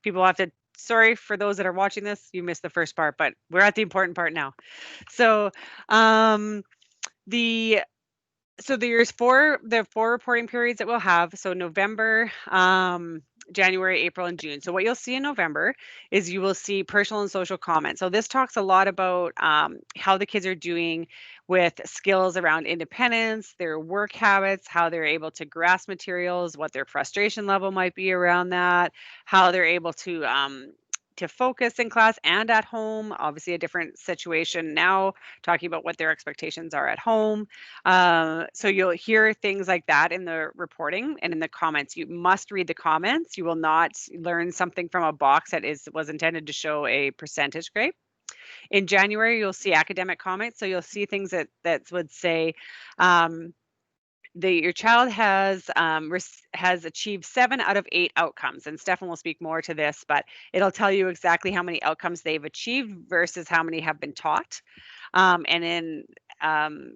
people have to, sorry for those that are watching this, you missed the first part, but we're at the important part now. So the there's the four reporting periods that we'll have. So November, January, April, and June. So what you'll see in November is you will see personal and social comments. So this talks a lot about how the kids are doing with skills around independence, their work habits, how they're able to grasp materials, what their frustration level might be around that, how they're able to focus in class and at home. Obviously, a different situation now, talking about what their expectations are at home. So you'll hear things like that in the reporting and in the comments. You must read the comments. You will not learn something from a box that was intended to show a percentage grade. In January, you'll see academic comments. So you'll see things that would say, your child has achieved 7 out of 8 outcomes, and Stefan will speak more to this, but it'll tell you exactly how many outcomes they've achieved versus how many have been taught. And in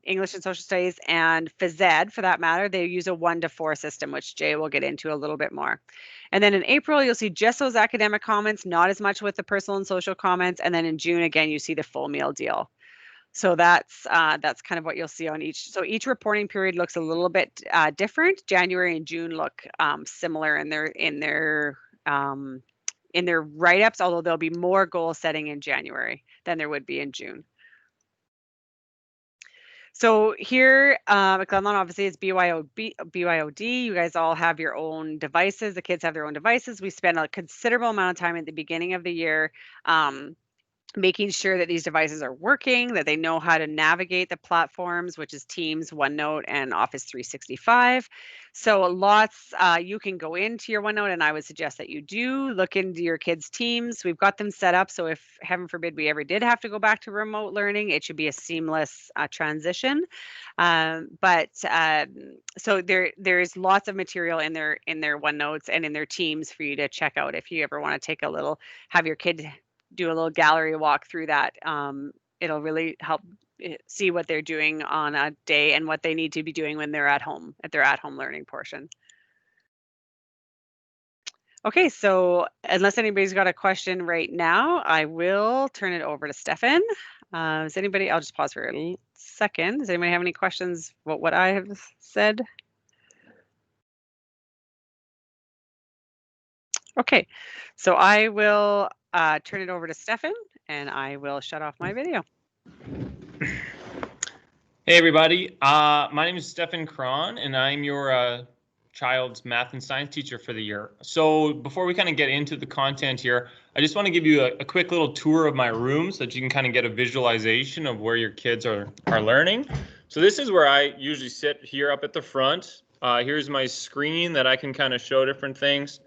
English and social studies and phys ed, for that matter, they use a 1 to 4 system, which Jay will get into a little bit more. And then in April, you'll see just those academic comments, not as much with the personal and social comments. And then in June, again, you see the full meal deal. So that's kind of what you'll see on each. So each reporting period looks a little bit different. January and June look similar in their write-ups, although there'll be more goal setting in January than there would be in June. So here at Glenlawn, obviously it's BYOD. You guys all have your own devices. The kids have their own devices. We spend a considerable amount of time at the beginning of the year making sure that these devices are working, that they know how to navigate the platforms, which is Teams, OneNote, and Office 365. So lots, you can go into your OneNote, and I would suggest that you do look into your kids' Teams. We've got them set up, so if, heaven forbid, we ever did have to go back to remote learning, it should be a seamless transition. So there's lots of material in their OneNotes and in their Teams for you to check out if you ever want to take a little, have your kid do a little gallery walk through that. It'll really help see what they're doing on a day and what they need to be doing when they're at home, at their at-home learning portion. Okay, so unless anybody's got a question right now, I will turn it over to Stefan. Does anybody, I'll just pause for a second. Does anybody have any questions about what I have said? Okay, so I will turn it over to Stefan, and I will shut off my video. Hey everybody, my name is Stefan Kron, and I'm your child's math and science teacher for the year. So before we kind of get into the content here, I just want to give you a quick little tour of my room so that you can kind of get a visualization of where your kids are learning. So this is where I usually sit here up at the front. Here's my screen that I can kind of show different things.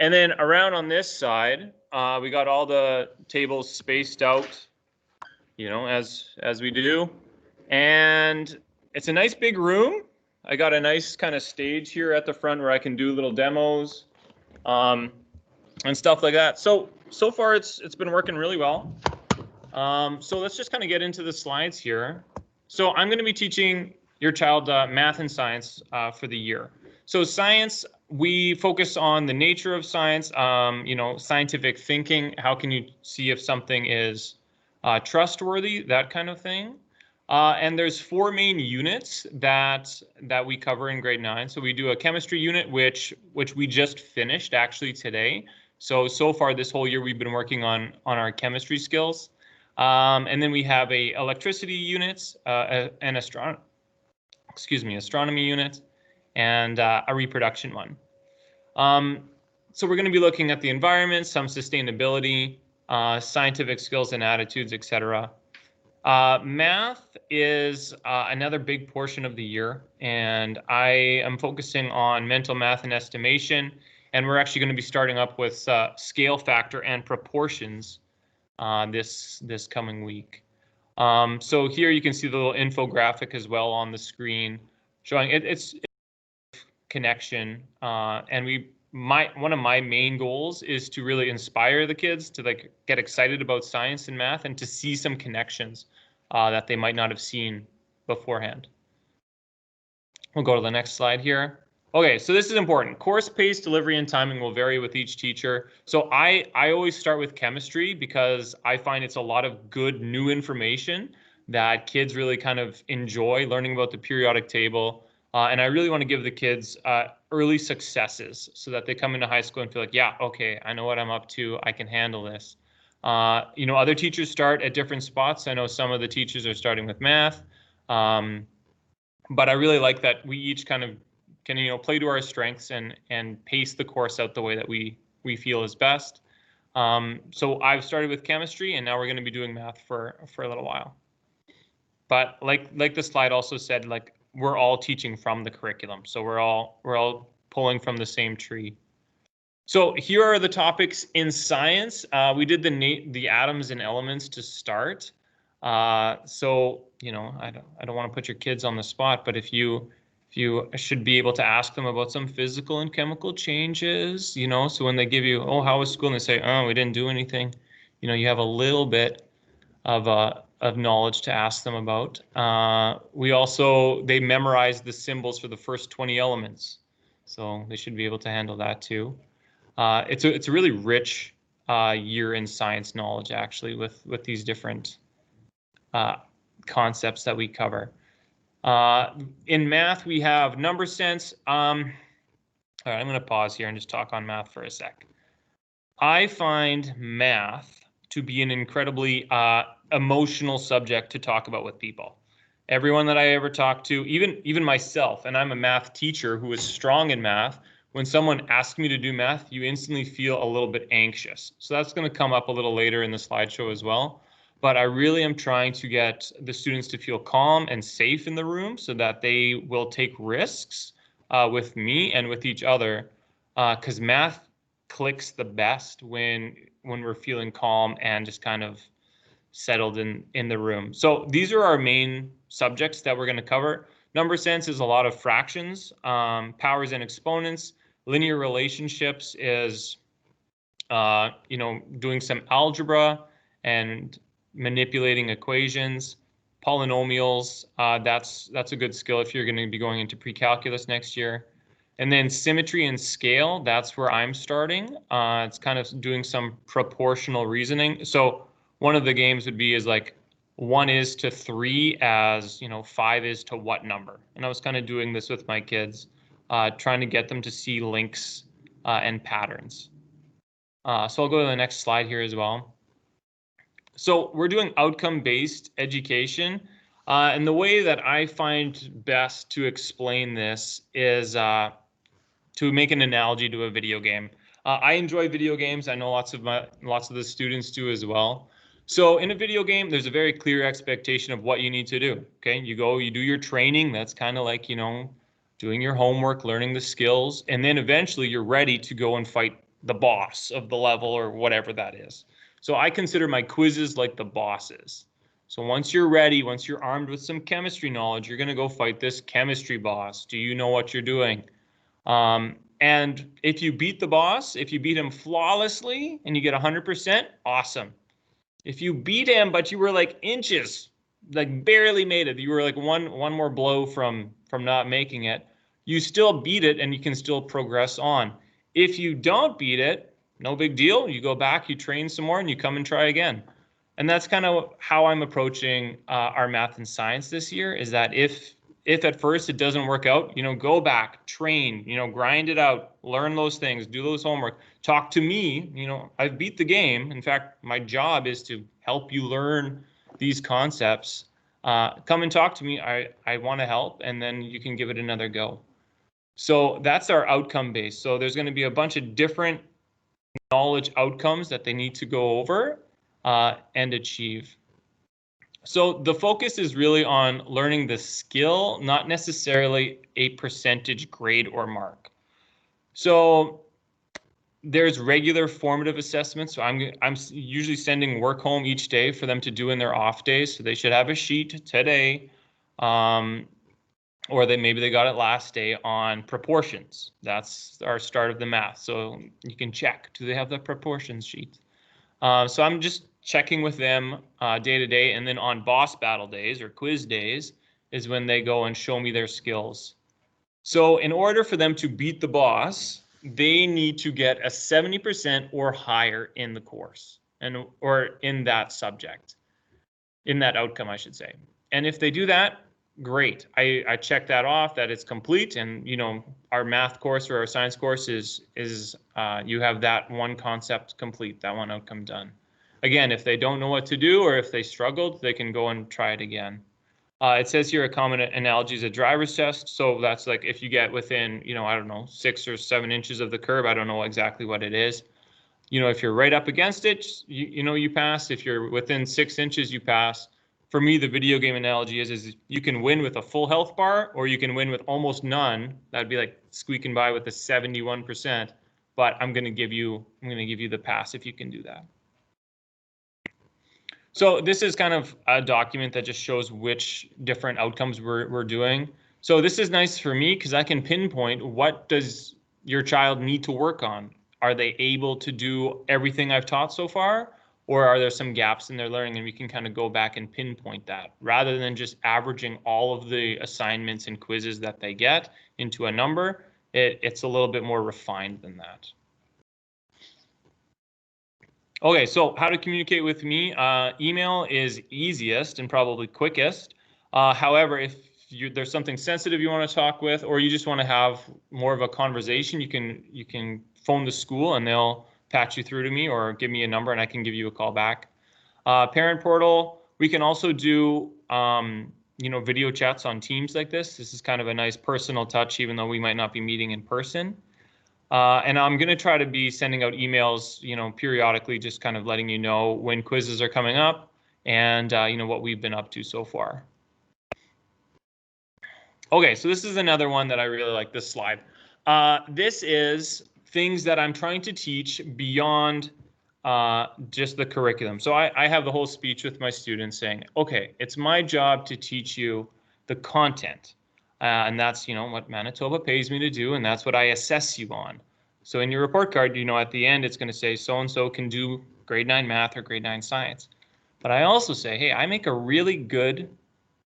And then around on this side, we got all the tables spaced out, you know, as we do. And it's a nice big room. I got a nice kind of stage here at the front where I can do little demos and stuff like that. So far it's been working really well. So let's just kind of get into the slides here. So I'm going to be teaching your child math and science for the year. So science, we focus on the nature of science, you know, scientific thinking. How can you see if something is trustworthy, that kind of thing. And there's 4 main units that we cover in grade 9. So we do a chemistry unit, which we just finished actually today. So far this whole year we've been working on our chemistry skills. And then we have a electricity unit, an astronomy unit, and a reproduction one. So we're going to be looking at the environment, some sustainability, scientific skills and attitudes, etc. Math is another big portion of the year, and I am focusing on mental math and estimation, and we're actually going to be starting up with scale factor and proportions this coming week. So here you can see the little infographic as well on the screen showing it's connection, and one of my main goals is to really inspire the kids to like get excited about science and math and to see some connections that they might not have seen beforehand. We'll go to the next slide here. Okay, so this is important. Course pace, delivery, and timing will vary with each teacher. So I always start with chemistry because I find it's a lot of good new information that kids really kind of enjoy learning about the periodic table. And I really want to give the kids early successes so that they come into high school and feel like, yeah, okay, I know what I'm up to. I can handle this. Other teachers start at different spots. I know some of the teachers are starting with math. But I really like that we each kind of can play to our strengths and pace the course out the way that we feel is best. So I've started with chemistry, and now we're going to be doing math for a little while. But like the slide also said, like we're all teaching from the curriculum, so we're all pulling from the same tree. So here are the topics in science. We did the atoms and elements to start. So I don't want to put your kids on the spot, but if you should be able to ask them about some physical and chemical changes, so when they give you, oh, how was school? And they say, oh, we didn't do anything. You have a little bit of knowledge to ask them about. They memorized the symbols for the first 20 elements. So they should be able to handle that too. It's a really rich year in science knowledge, actually, with these different concepts that we cover. In math, we have number sense. All right, I'm going to pause here and just talk on math for a sec. I find math to be an incredibly emotional subject to talk about with people. Everyone that I ever talk to, even myself, and I'm a math teacher who is strong in math, when someone asks me to do math, you instantly feel a little bit anxious. So that's going to come up a little later in the slideshow as well. But I really am trying to get the students to feel calm and safe in the room so that they will take risks with me and with each other, because math clicks the best when we're feeling calm and just kind of settled in the room. So these are our main subjects that we're going to cover. Number sense is a lot of fractions, powers and exponents. Linear relationships is doing some algebra and manipulating equations. Polynomials, that's a good skill if you're going to be going into pre-calculus next year. And then symmetry and scale, that's where I'm starting. It's kind of doing some proportional reasoning. So one of the games would be is like 1 is to 3 as, 5 is to what number? And I was kind of doing this with my kids, trying to get them to see links and patterns. So I'll go to the next slide here as well. So we're doing outcome-based education. And the way that I find best to explain this is to make an analogy to a video game. I enjoy video games. I know lots of the students do as well. So in a video game, there's a very clear expectation of what you need to do. Okay, you do your training. That's kind of like, doing your homework, learning the skills, and then eventually you're ready to go and fight the boss of the level or whatever that is. So I consider my quizzes like the bosses. So once you're ready, once you're armed with some chemistry knowledge, you're going to go fight this chemistry boss. Do you know what you're doing? And if you beat the boss, if you beat him flawlessly and you get 100%, awesome. If you beat him, but you were like inches, like barely made it, you were like one more blow from not making it, you still beat it and you can still progress on. If you don't beat it, no big deal. You go back, you train some more, and you come and try again. And that's kind of how I'm approaching our math and science this year, is that if at first it doesn't work out, go back, train, grind it out, learn those things, do those homework, talk to me. I've beat the game. In fact, my job is to help you learn these concepts. Come and talk to me. I want to help, and then you can give it another go. So that's our outcome base. So there's going to be a bunch of different knowledge outcomes that they need to go over and achieve. So the focus is really on learning the skill, not necessarily a percentage grade or mark. So there's regular formative assessments. So I'm usually sending work home each day for them to do in their off days. So they should have a sheet today, or maybe they got it last day on proportions. That's our start of the math. So you can check, do they have the proportions sheet? So I'm just checking with them day to day, and then on boss battle days or quiz days is when they go and show me their skills. So in order for them to beat the boss, they need to get a 70% or higher in the course or in that subject, in that outcome, I should say. And if they do that, great. I check that off, that it's complete. And, you know, our math course or our science course is you have that one concept complete, that one outcome done. Again, if they don't know what to do or if they struggled, they can go and try it again. It says here a common analogy is a driver's test. So that's like if you get within, you know, I don't know, 6 or 7 inches of the curb. I don't know exactly what it is. You know, if you're right up against it, you know, you pass. If you're within 6 inches, you pass. For me, the video game analogy is you can win with a full health bar or you can win with almost none. That'd be like squeaking by with a 71%. But I'm going to give you the pass if you can do that. So this is kind of a document that just shows which different outcomes we're doing. So this is nice for me because I can pinpoint what does your child need to work on. Are they able to do everything I've taught so far? Or are there some gaps in their learning? And we can kind of go back and pinpoint that rather than just averaging all of the assignments and quizzes that they get into a number. It's a little bit more refined than that. Okay, so how to communicate with me? Email is easiest and probably quickest. However, if there's something sensitive you want to talk with, or you just want to have more of a conversation, you can phone the school and they'll patch you through to me or give me a number and I can give you a call back. Parent portal, we can also do you know, video chats on Teams like this. This is kind of a nice personal touch, even though we might not be meeting in person. And I'm going to try to be sending out emails, you know, periodically, just kind of letting you know when quizzes are coming up and, you know, what we've been up to so far. Okay, so this is another one that I really like, this slide. This is things that I'm trying to teach beyond just the curriculum. So I have the whole speech with my students saying, okay, it's my job to teach you the content. And that's, you know, what Manitoba pays me to do, and that's what I assess you on. So in your report card, you know, at the end, it's going to say so-and-so can do grade 9 math or grade 9 science. But I also say, hey, I make a really good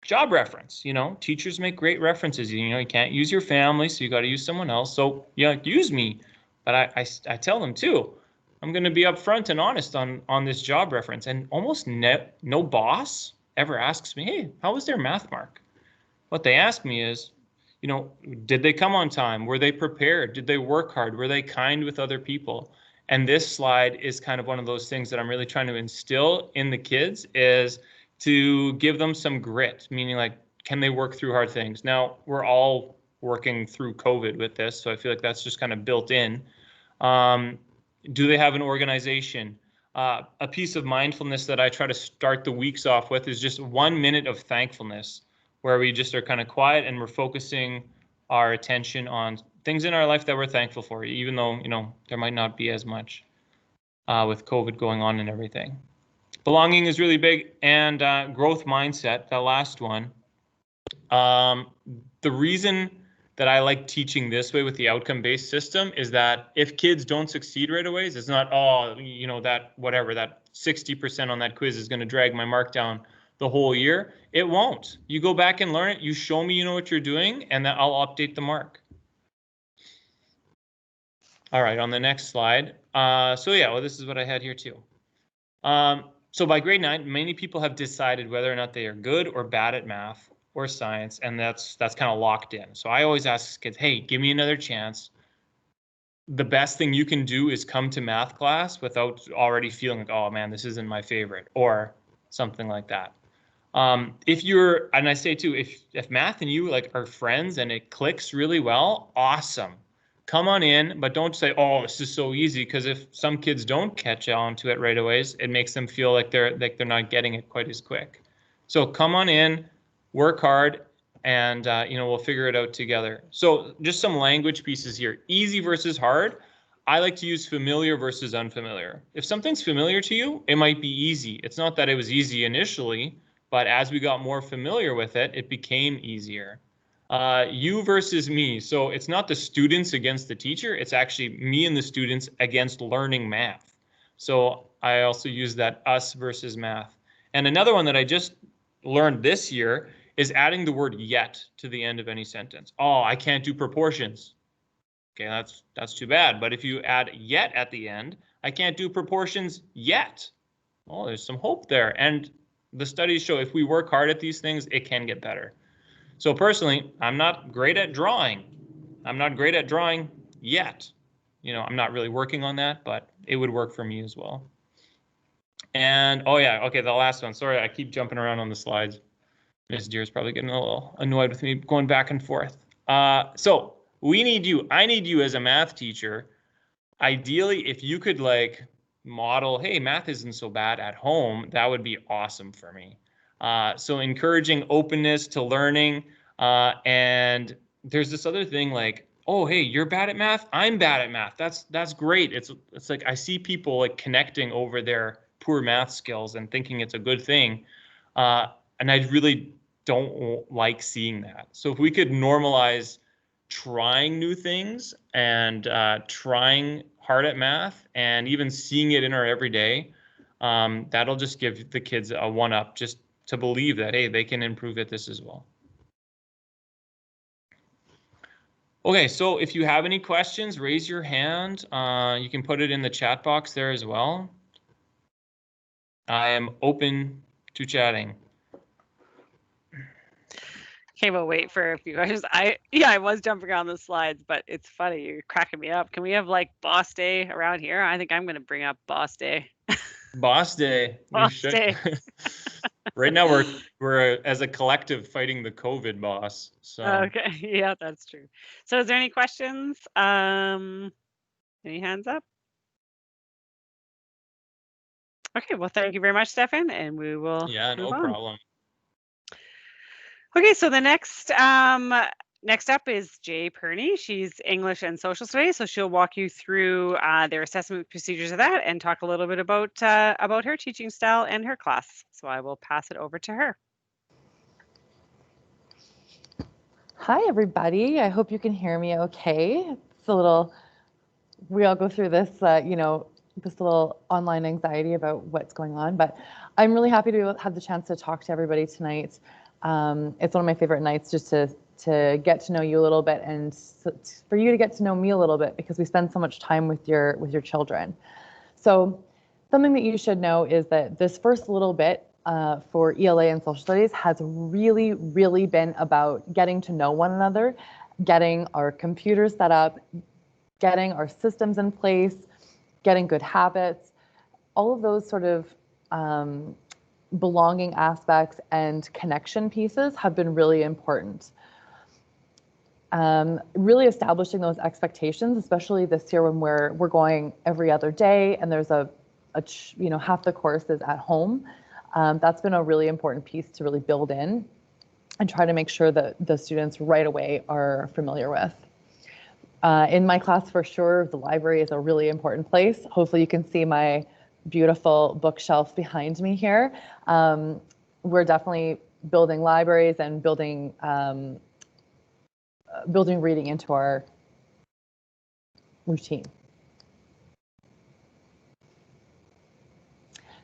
job reference. You know, teachers make great references. You know, you can't use your family, so you got to use someone else. So, yeah, use me. But I tell them too, I'm going to be upfront and honest on this job reference. And almost no boss ever asks me, hey, how was their math mark? What they ask me is, you know, did they come on time? Were they prepared? Did they work hard? Were they kind with other people? And this slide is kind of one of those things that I'm really trying to instill in the kids is to give them some grit, meaning like, can they work through hard things? Now, we're all working through COVID with this, so I feel like that's just kind of built in. Do they have an organization? A piece of mindfulness that I try to start the weeks off with is just 1 minute of thankfulness, where we just are kind of quiet and we're focusing our attention on things in our life that we're thankful for, even though, you know, there might not be as much with COVID going on and everything. Belonging is really big, and growth mindset, the last one. The reason that I like teaching this way with the outcome-based system is that if kids don't succeed right away, it's not, oh, you know, that whatever, that 60% on that quiz is going to drag my mark down the whole year. It won't. You go back and learn it. You show me you know what you're doing, and then I'll update the mark. All right, on the next slide. So yeah, well, this is what I had here too. So by grade 9, many people have decided whether or not they are good or bad at math or science, and that's kind of locked in. So I always ask kids, hey, give me another chance. The best thing you can do is come to math class without already feeling like, oh man, this isn't my favorite, or something like that. If you're, and I say too, if math and you like are friends and it clicks really well, awesome. Come on in, but don't say, oh, this is so easy, because if some kids don't catch on to it right away, it makes them feel like they're not getting it quite as quick. So come on in, work hard, and you know, we'll figure it out together. So just some language pieces here. Easy versus hard. I like to use familiar versus unfamiliar. If something's familiar to you, it might be easy. It's not that it was easy initially, but as we got more familiar with it, it became easier. You versus me. So it's not the students against the teacher. It's actually me and the students against learning math. So I also use that us versus math. And another one that I just learned this year is adding the word yet to the end of any sentence. Oh, I can't do proportions. Okay, that's too bad. But if you add yet at the end, I can't do proportions yet. Oh, there's some hope there. And the studies show if we work hard at these things, it can get better. So personally, I'm not great at drawing. I'm not great at drawing yet. I'm not really working on that, but it would work for me as well. And oh yeah, okay, the last one. Sorry, I keep jumping around on the slides. Ms. Deer's probably getting a little annoyed with me going back and forth. So we need you. I need you as a math teacher. Ideally, if you could model, hey, math isn't so bad at home, that would be awesome for me. So encouraging openness to learning. And there's this other thing oh, hey, you're bad at math, I'm bad at math. That's great. It's like I see people connecting over their poor math skills and thinking it's a good thing. And I really don't like seeing that. So if we could normalize trying new things and trying hard at math and even seeing it in our everyday, that'll just give the kids a one-up just to believe that, hey, they can improve at this as well. Okay, so if you have any questions, raise your hand. You can put it in the chat box there as well. I am open to chatting. Okay, we'll wait for a few questions. I was jumping on the slides, but it's funny. You're cracking me up. Can we have Boss Day around here? I think I'm going to bring up Boss Day. Boss Day. Boss Day. Right now we're as a collective fighting the COVID boss. So okay, yeah, that's true. So is there any questions? Any hands up? Okay, well, thank you very much, Stefan, and we will no problem. Okay, so the next up is Jay Perney. She's English and Social Studies, so she'll walk you through their assessment procedures of that and talk a little bit about her teaching style and her class. So I will pass it over to her. Hi, everybody. I hope you can hear me okay. It's we all go through this, this little online anxiety about what's going on, but I'm really happy to have the chance to talk to everybody tonight. It's one of my favorite nights just to get to know you a little bit and for you to get to know me a little bit because we spend so much time with your children. So something that you should know is that this first little bit for ELA and social studies has really, really been about getting to know one another, getting our computers set up, getting our systems in place, getting good habits, all of those sort of belonging aspects and connection pieces have been really important. Really establishing those expectations, especially this year when we're going every other day and there's half the course is at home. That's been a really important piece to really build in and try to make sure that the students right away are familiar with. In my class, for sure, the library is a really important place. Hopefully you can see my beautiful bookshelf behind me here. We're definitely building libraries and building reading into our routine.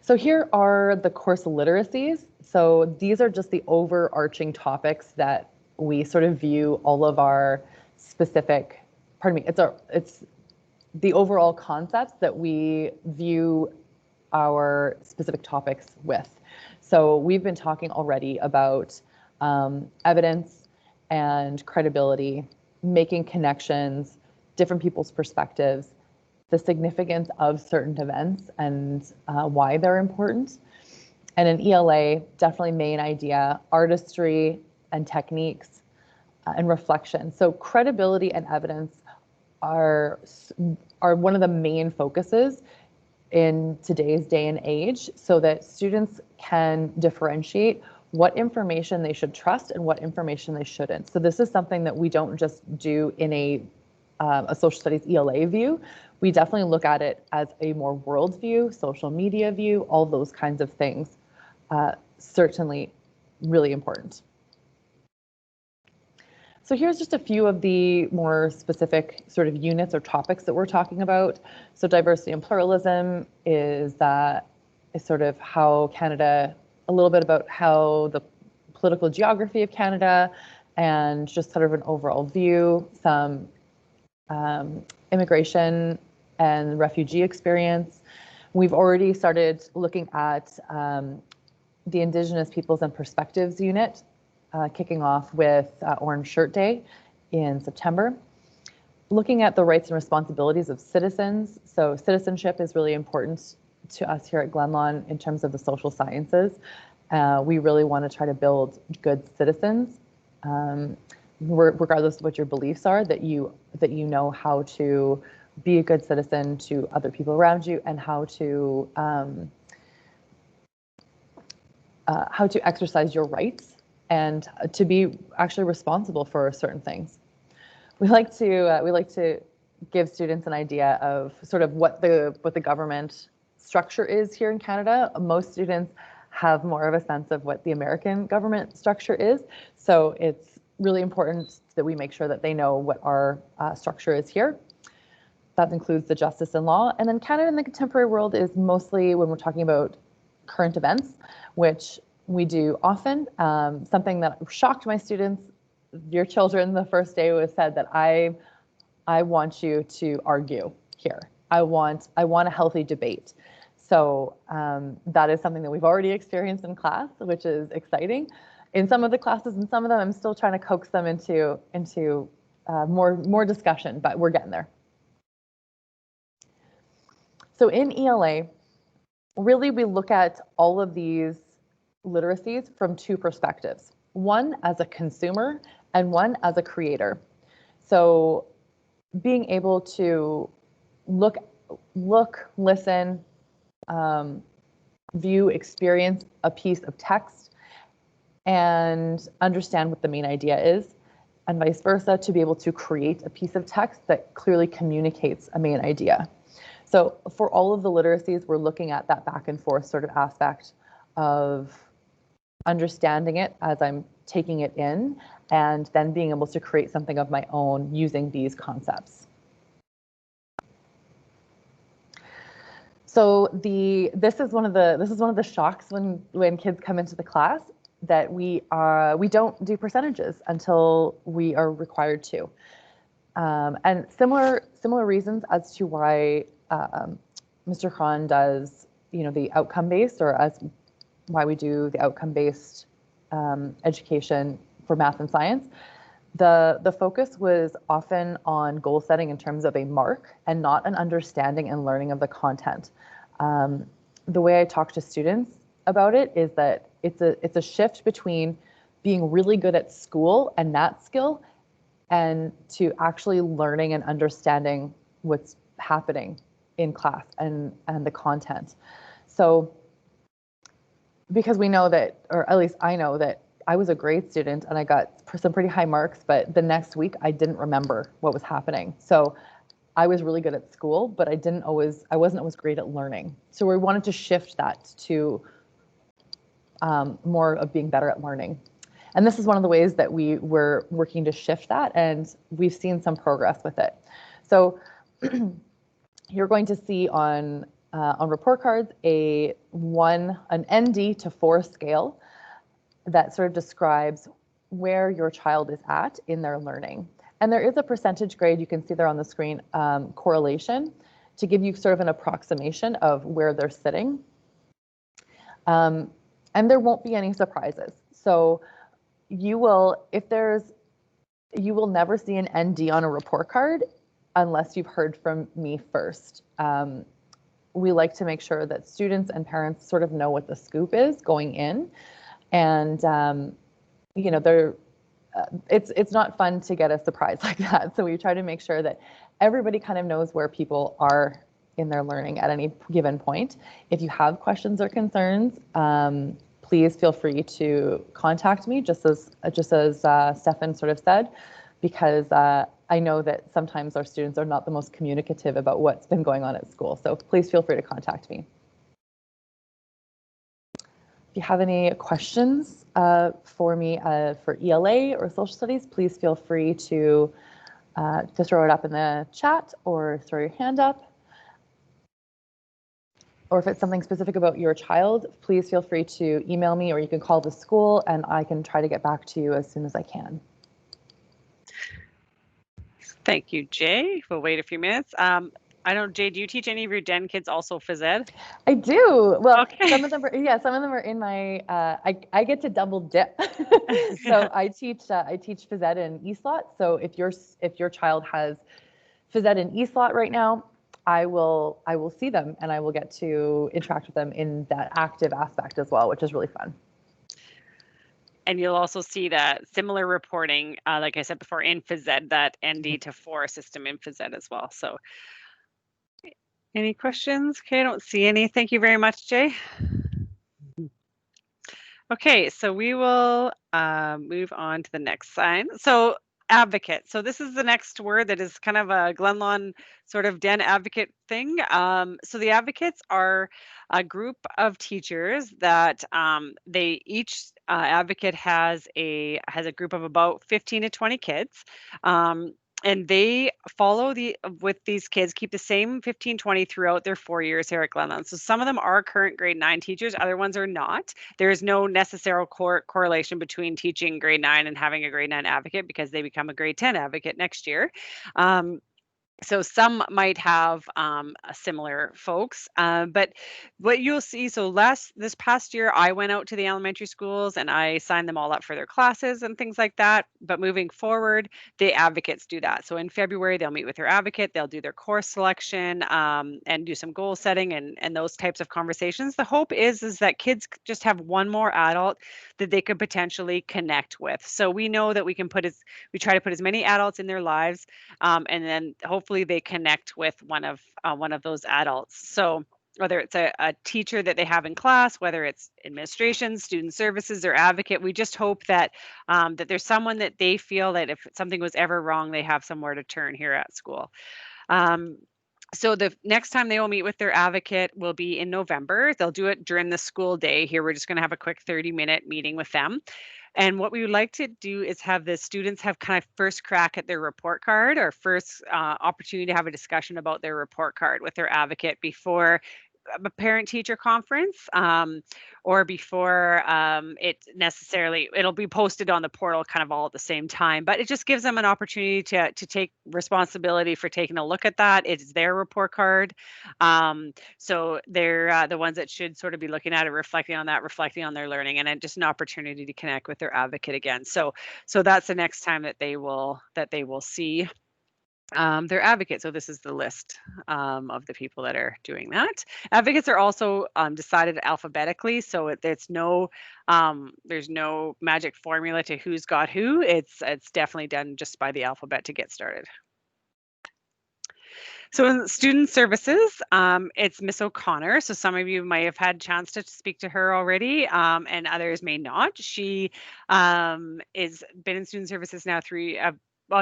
So here are the course literacies. So these are just the overarching topics that we sort of view all of our specific, it's the overall concepts that we view our specific topics with. So we've been talking already about evidence and credibility, making connections, different people's perspectives, the significance of certain events and why they're important. And in ELA, definitely main idea, artistry and techniques and reflection. So credibility and evidence are one of the main focuses in today's day and age so that students can differentiate what information they should trust and what information they shouldn't. So this is something that we don't just do in a social studies ELA view. We definitely look at it as a more world view, social media view, all those kinds of things. Certainly really important. So here's just a few of the more specific sort of units or topics that we're talking about. So diversity and pluralism is sort of how Canada, a little bit about how the political geography of Canada, and just sort of an overall view, some immigration and refugee experience. We've already started looking at the Indigenous Peoples and Perspectives Unit, kicking off with Orange Shirt Day in September. Looking at the rights and responsibilities of citizens. So citizenship is really important to us here at Glen Lawn in terms of the social sciences. We really want to try to build good citizens, regardless of what your beliefs are, that you know how to be a good citizen to other people around you, and how to exercise your rights and to be actually responsible for certain things. We like to give students an idea of sort of what the government structure is here in Canada. Most students have more of a sense of what the American government structure is. So it's really important that we make sure that they know what our structure is here. That includes the justice and law. And then Canada in the contemporary world is mostly when we're talking about current events, which we do often. Something that shocked my students, your children, the first day was said that I want you to argue here. I want a healthy debate. So that is something that we've already experienced in class, which is exciting. In some of the classes, and some of them, I'm still trying to coax them into more discussion, but we're getting there. So in ELA, really we look at all of these literacies from two perspectives. One as a consumer and one as a creator. So being able to look, listen, view, experience a piece of text and understand what the main idea is, and vice versa, to be able to create a piece of text that clearly communicates a main idea. So for all of the literacies, we're looking at that back and forth sort of aspect of understanding it as I'm taking it in, and then being able to create something of my own using these concepts. So this is one of the shocks when kids come into the class, that we don't do percentages until we are required to, and similar reasons as to why Mr. Cron does the outcome based, or as why we do the outcome based education for math and science. The focus was often on goal setting in terms of a mark and not an understanding and learning of the content. The way I talk to students about it is that it's a shift between being really good at school and that skill, and to actually learning and understanding what's happening in class and the content. So because we know that, or at least I know that I was a great student and I got some pretty high marks, but the next week I didn't remember what was happening. So I was really good at school, but I wasn't always great at learning. So we wanted to shift that to more of being better at learning. And this is one of the ways that we were working to shift that, and we've seen some progress with it. So you're going to see on report cards an ND to 4 scale that sort of describes where your child is at in their learning. And there is a percentage grade, you can see there on the screen, correlation, to give you sort of an approximation of where they're sitting. And there won't be any surprises. So you will never see an ND on a report card unless you've heard from me first. We like to make sure that students and parents sort of know what the scoop is going in. And it's not fun to get a surprise like that. So we try to make sure that everybody kind of knows where people are in their learning at any given point. If you have questions or concerns, please feel free to contact me, just as Stefan sort of said, because I know that sometimes our students are not the most communicative about what's been going on at school. So please feel free to contact me. If you have any questions for me for ELA or social studies, please feel free to throw it up in the chat or throw your hand up. or if it's something specific about your child, please feel free to email me, or you can call the school and I can try to get back to you as soon as I can. Thank you, Jay. We'll wait a few minutes. I don't, Jay, do you teach any of your Den kids also phys ed? I do. Well, Okay. some of them are, yeah, some of them are in my, I get to double dip. So I teach phys ed in eSlot. So if your child has phys ed in eSlot right now, I will see them and I will get to interact with them in that active aspect as well, which is really fun. And you'll also see that similar reporting, like I said before, in phys ed, that ND to 4 system in phys ed as well. So any questions? Okay, I don't see any. Thank you very much, Jay. Okay, so we will move on to the next sign. So advocate. So this is the next word that is kind of a Glen Lawn sort of Den advocate thing. So the advocates are a group of teachers that they each advocate has a group of about 15 to 20 kids. And they follow with these kids, keep the same 15, 20 throughout their 4 years here at Glen Lawn. So some of them are current grade 9 teachers, other ones are not. There is no necessary correlation between teaching grade 9 and having a grade 9 advocate, because they become a grade 10 advocate next year. So some might have similar folks, but what you'll see, so this past year, I went out to the elementary schools and I signed them all up for their classes and things like that. But moving forward, the advocates do that. So in February, they'll meet with their advocate, they'll do their course selection and do some goal setting and those types of conversations. The hope is that kids just have one more adult that they could potentially connect with. So we know that we try to put as many adults in their lives, and then hopefully they connect with one of those adults. So whether it's a teacher that they have in class, whether it's administration, student services, or advocate, we just hope that that there's someone that they feel that if something was ever wrong, they have somewhere to turn here at school. So the next time they will meet with their advocate will be in November. They'll do it during the school day. Here, we're just going to have a quick 30-minute meeting with them. And what we would like to do is have the students have kind of first crack at their report card, or first opportunity to have a discussion about their report card with their advocate before a parent-teacher conference, or before it'll be posted on the portal kind of all at the same time. But it just gives them an opportunity to take responsibility for taking a look at that. It's their report card. So they're the ones that should sort of be looking at it, reflecting on their learning, and then just an opportunity to connect with their advocate again. So that's the next time that they will see their advocates. So this is the list of the people that are doing that. Advocates are also decided alphabetically, so there's no magic formula to who's got who. It's definitely done just by the alphabet to get started. So in student services, it's Miss O'Connor. So some of you might have had a chance to speak to her already, and others may not. She is been in student services now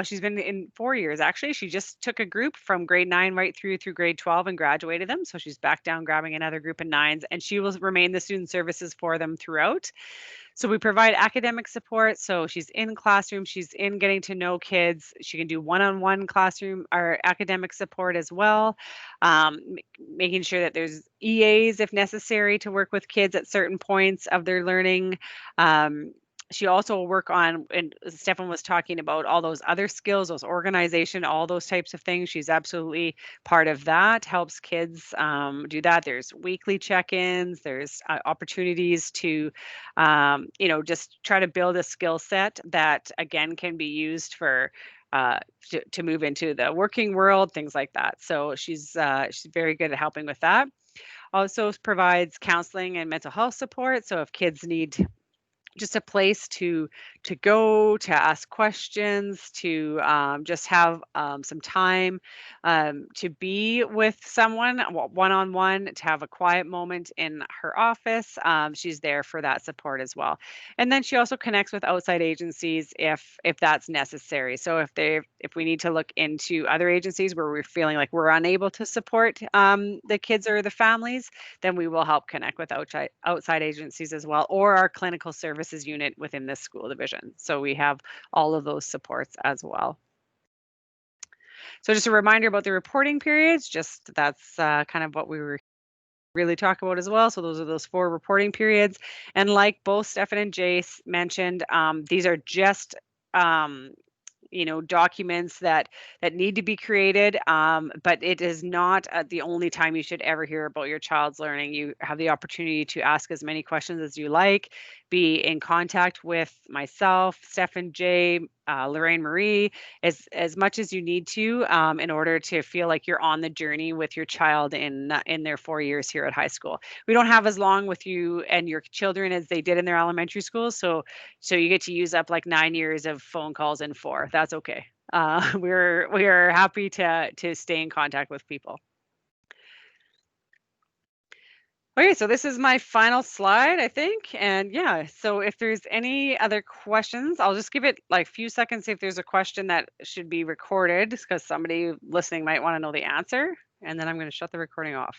she's been in 4 years, actually. She just took a group from grade 9 right through grade 12 and graduated them. So she's back down grabbing another group of 9s, and she will remain the student services for them throughout. So we provide academic support. So she's in classroom, she's in getting to know kids. She can do one-on-one classroom or academic support as well, making sure that there's EAs if necessary to work with kids at certain points of their learning. She also will work on, and Stefan was talking about all those other skills, those organization, all those types of things. She's absolutely part of that, helps kids do that. There's weekly check-ins, there's opportunities to, just try to build a skill set that, again, can be used for to move into the working world, things like that. So she's very good at helping with that. Also provides counseling and mental health support. So if kids need just a place to go, to ask questions, to just have some time to be with someone one-on-one, to have a quiet moment in her office. She's there for that support as well. And then she also connects with outside agencies if that's necessary. So if we need to look into other agencies where we're feeling like we're unable to support the kids or the families, then we will help connect with outside agencies as well, or our clinical services unit within this school division. So we have all of those supports as well. So just a reminder about the reporting periods, that's kind of what we were really talk about as well. So those are those 4 reporting periods. And like both Stefan and Jace mentioned, these are just documents that need to be created, but it is not the only time you should ever hear about your child's learning. You have the opportunity to ask as many questions as you like, be in contact with myself, Stefan, Jay, Lorraine, Marie, as much as you need to, in order to feel like you're on the journey with your child in their 4 years here at high school. We don't have as long with you and your children as they did in their elementary schools, so you get to use up like 9 years of phone calls in 4. That's okay. We're happy to stay in contact with people. Okay, so this is my final slide, I think. And yeah, so if there's any other questions, I'll just give it like a few seconds if there's a question that should be recorded, because somebody listening might want to know the answer. And then I'm going to shut the recording off.